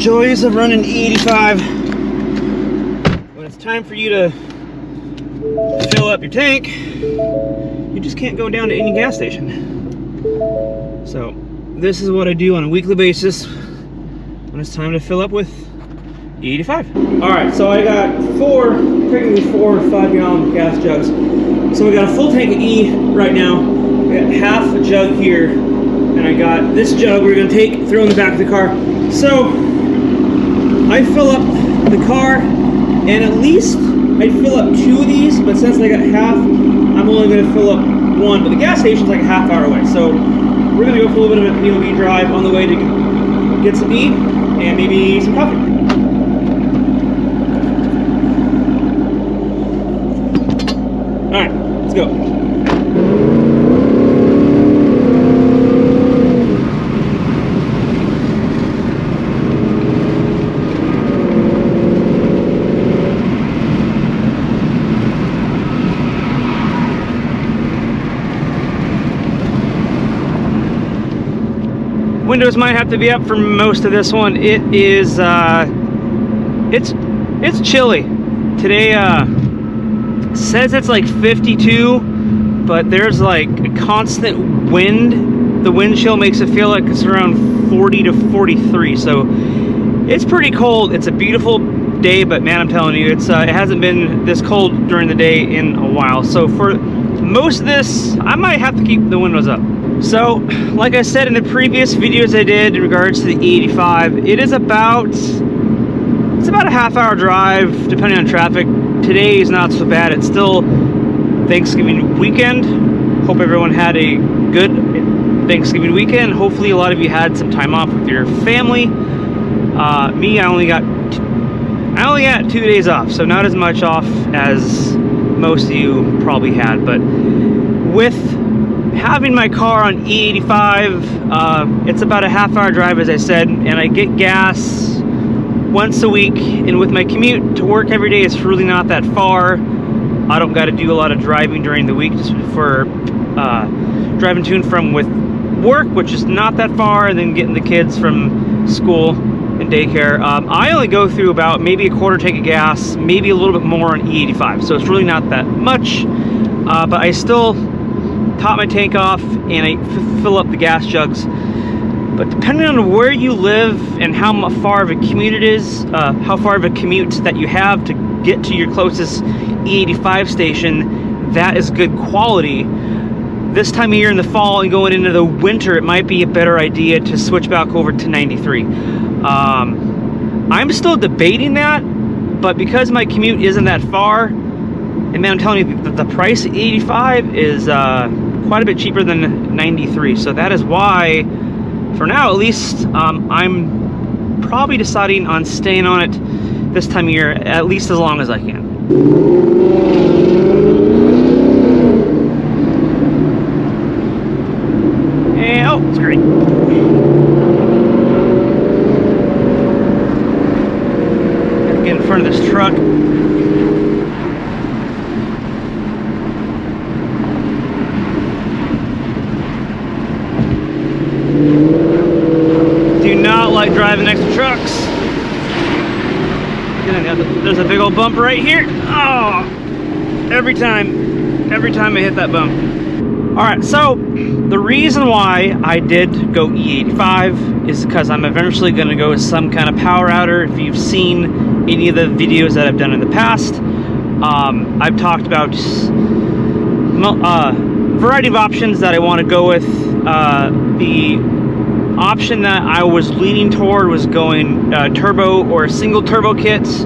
joys of running E85. When it's time for you to fill up your tank, you just can't go down to any gas station. So this is what I do on a weekly basis when it's time to fill up with E85. All right, so I got technically four 5-gallon gas jugs. So we got a full tank of E right now. We got half a jug here, and I got this jug we're gonna throw in the back of the car. So I fill up the car, and at least I'd fill up 2 of these, but since I got half, I'm only gonna fill up 1. But the gas station's like a half hour away, so we're gonna go for a little bit of a POV drive on the way to get some E and maybe some coffee. All right, let's go. Windows might have to be up for most of this one. It is it's chilly today. Says it's like 52, but there's like a constant wind. The wind chill makes it feel like it's around 40 to 43, so it's pretty cold. It's a beautiful day, but man, I'm telling you, it hasn't been this cold during the day in a while. So for most of this, I might have to keep the windows up. So, like I said in the previous videos I did in regards to the E85, it's about a half-hour drive, depending on traffic. Today is not so bad. It's still Thanksgiving weekend. Hope everyone had a good Thanksgiving weekend. Hopefully a lot of you had some time off with your family. Me, I only got 2 days off, so not as much off as most of you probably had. But with having my car on E85, it's about a half-hour drive, as I said, and I get gas once a week, and with my commute to work every day, it's really not that far. I don't got to do a lot of driving during the week just for driving to and from with work, which is not that far, and then getting the kids from school and daycare. I only go through about maybe a quarter tank of gas, maybe a little bit more on E85, so it's really not that much, but I still top my tank off and I fill up the gas jugs. But depending on where you live and how far of a commute it is, how far of a commute that you have to get to your closest E85 station, that is good quality. This time of year in the fall and going into the winter, it might be a better idea to switch back over to 93. I'm still debating that, but because my commute isn't that far, and man, I'm telling you, the price of E85 is quite a bit cheaper than 93. So that is why, for now at least, I'm probably deciding on staying on it this time of year, at least as long as I can. And, oh, it's great. Gotta get in front of this truck. Like driving next to trucks. There's a big old bump right here. Oh, every time I hit that bump. All right, so the reason why I did go E85 is because I'm eventually going to go with some kind of power outer. If you've seen any of the videos that I've done in the past, I've talked about a variety of options that I want to go with. The option that I was leaning toward was going turbo or single turbo kits,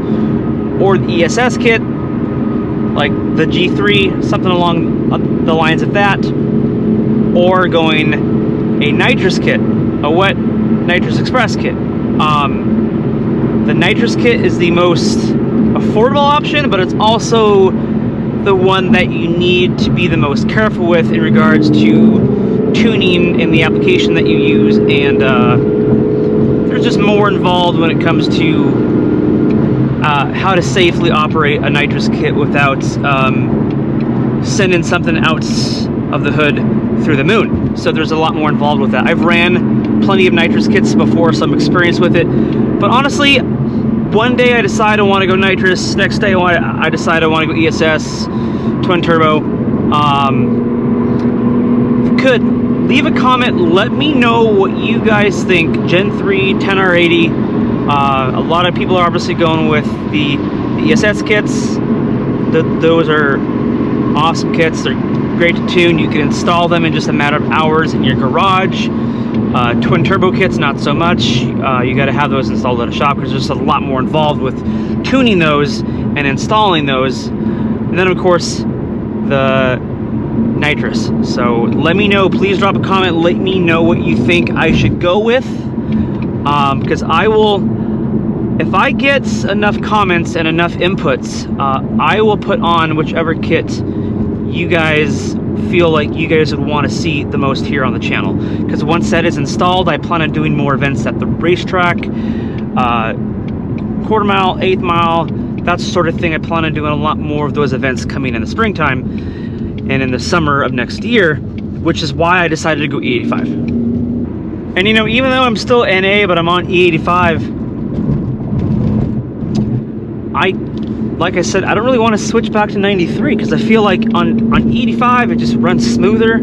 or the ESS kit, like the G3, something along the lines of that, or going a nitrous kit, a wet nitrous express kit. The nitrous kit is the most affordable option, but it's also the one that you need to be the most careful with in regards to tuning in the application that you use, and there's just more involved when it comes to how to safely operate a nitrous kit without sending something out of the hood through the moon. So there's a lot more involved with that. I've ran plenty of nitrous kits before, so I'm experienced with it. But honestly, one day I decide I want to go nitrous, next day I decide I want to go ESS, twin turbo. If you could, leave a comment, let me know what you guys think. Gen 3, 10R80. A lot of people are obviously going with the ESS kits. Those are awesome kits. They're great to tune. You can install them in just a matter of hours in your garage. Twin turbo kits, not so much. You got to have those installed at a shop because there's just a lot more involved with tuning those and installing those. And then of course the nitrous. So let me know, please drop a comment, let me know what you think I should go with, because I will, if I get enough comments and enough inputs, I will put on whichever kit you guys feel like you guys would want to see the most here on the channel. Because once that is installed, I plan on doing more events at the racetrack, quarter mile, eighth mile, that sort of thing. I plan on doing a lot more of those events coming in the springtime and in the summer of next year, which is why I decided to go E85. And you know, even though I'm still NA, but I'm on E85, like I said, I don't really want to switch back to 93 because I feel like on E85 it just runs smoother.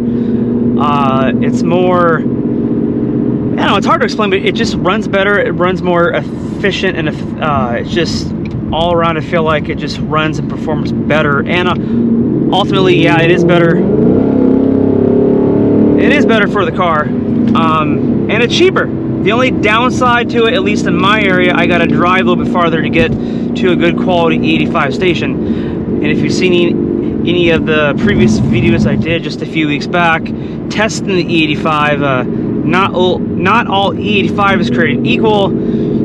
It's more, I don't know, it's hard to explain, but it just runs better. It runs more efficient, and it's just all around, I feel like it just runs and performs better. And ultimately, yeah, it is better. It is better for the car, and it's cheaper. The only downside to it, at least in my area, I got to drive a little bit farther to get to a good quality E85 station. And if you've seen any of the previous videos I did just a few weeks back, testing the E85, not all E85 is created equal.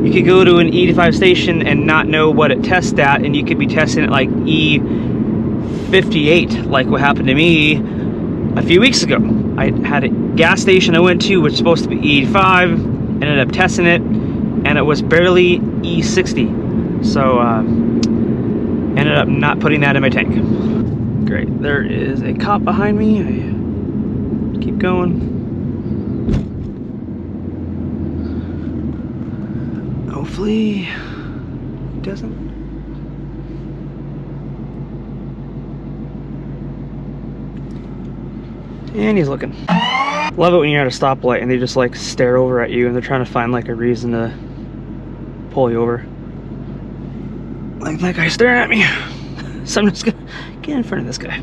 You could go to an E85 station and not know what it tests at, and you could be testing it like E58, like what happened to me a few weeks ago. I had a gas station I went to, which was supposed to be E85, ended up testing it, and it was barely E60. So, ended up not putting that in my tank. Great, there is a cop behind me. I keep going. Hopefully, he doesn't. And he's looking. Love it when you're at a stoplight and they just like stare over at you and they're trying to find like a reason to pull you over. Like that guy staring at me. So I'm just gonna get in front of this guy.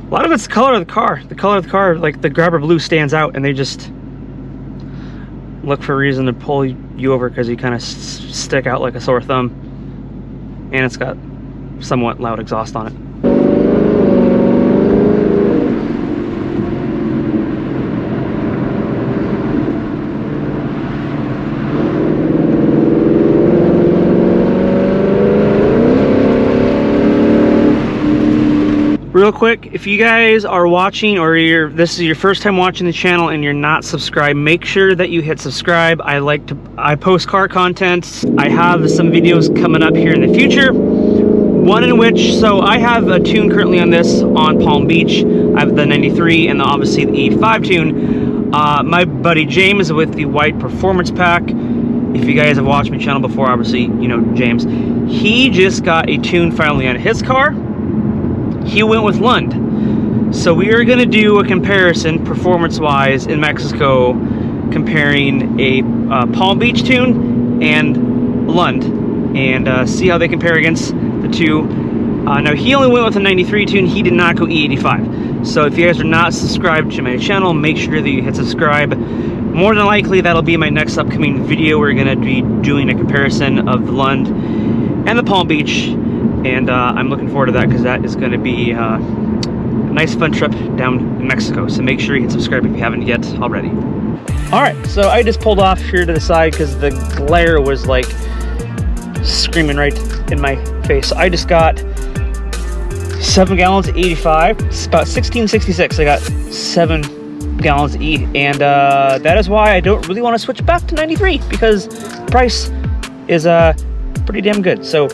A lot of it's the color of the car. The color of the car, like the grabber blue stands out, and they just look for a reason to pull you over because you kind of stick out like a sore thumb. And it's got somewhat loud exhaust on it. Real quick, if you guys are watching or this is your first time watching the channel and you're not subscribed, make sure that you hit subscribe. I post car content. I have some videos coming up here in the future. One in which, so I have a tune currently on this on Palm Beach. I have the 93 and obviously the E85 tune. My buddy James with the white performance pack. If you guys have watched my channel before, obviously you know James. He just got a tune finally on his car. He went with Lund. So we are going to do a comparison performance-wise in Mexico, comparing a Palm Beach tune and Lund, and see how they compare against the two. Now he only went with a 93 tune. He did not go E85. So if you guys are not subscribed to my channel, make sure that you hit subscribe. More than likely, that'll be my next upcoming video. We're going to be doing a comparison of the Lund and the Palm Beach. And I'm looking forward to that because that is going to be a nice fun trip down in Mexico. So make sure you hit subscribe if you haven't yet already. Alright, so I just pulled off here to the side because the glare was like screaming right in my face. So I just got 7 gallons of 85. It's about 1666. I got 7 gallons of E, and that is why I don't really want to switch back to 93 because the price is pretty damn good. So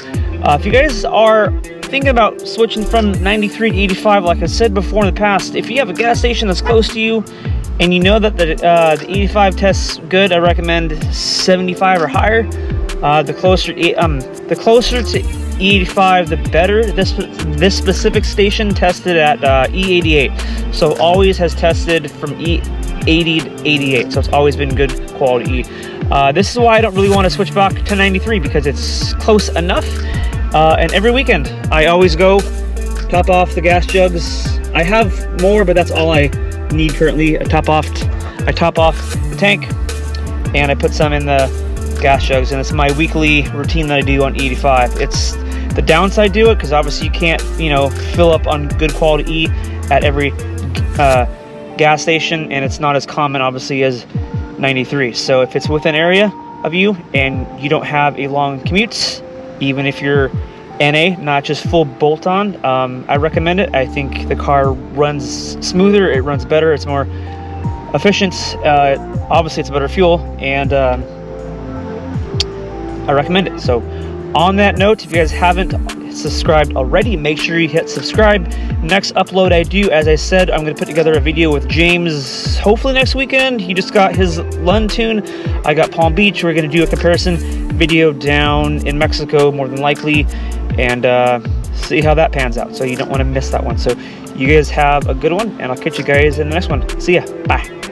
if you guys are thinking about switching from 93 to 85, like I said before in the past, if you have a gas station that's close to you and you know that the E85 tests good, I recommend 75 or higher. The closer to E85, the better. This specific station tested at E88, so always has tested from E80 to 88, so it's always been good quality E. This is why I don't really want to switch back to 93, because it's close enough. And every weekend I always go top off the gas jugs. I have more, but that's all I need currently. I top off the tank, and I put some in the gas jugs, and it's my weekly routine that I do on E85. It's the downside to it, because obviously you can't, you know, fill up on good quality E at every gas station, and it's not as common obviously as 93. So if it's within area of you and you don't have a long commute, even if you're NA, not just full bolt-on, I recommend it. I think the car runs smoother, it runs better, it's more efficient. Obviously it's better fuel, and I recommend it. So on that note, if you guys haven't subscribed already, make sure you hit subscribe. Next upload I do, as I said, I'm going to put together a video with James hopefully next weekend. He just got his Lund tune. I got Palm Beach. We're going to do a comparison video down in Mexico more than likely, and see how that pans out. So you don't want to miss that one. So you guys have a good one, and I'll catch you guys in the next one. See ya. Bye.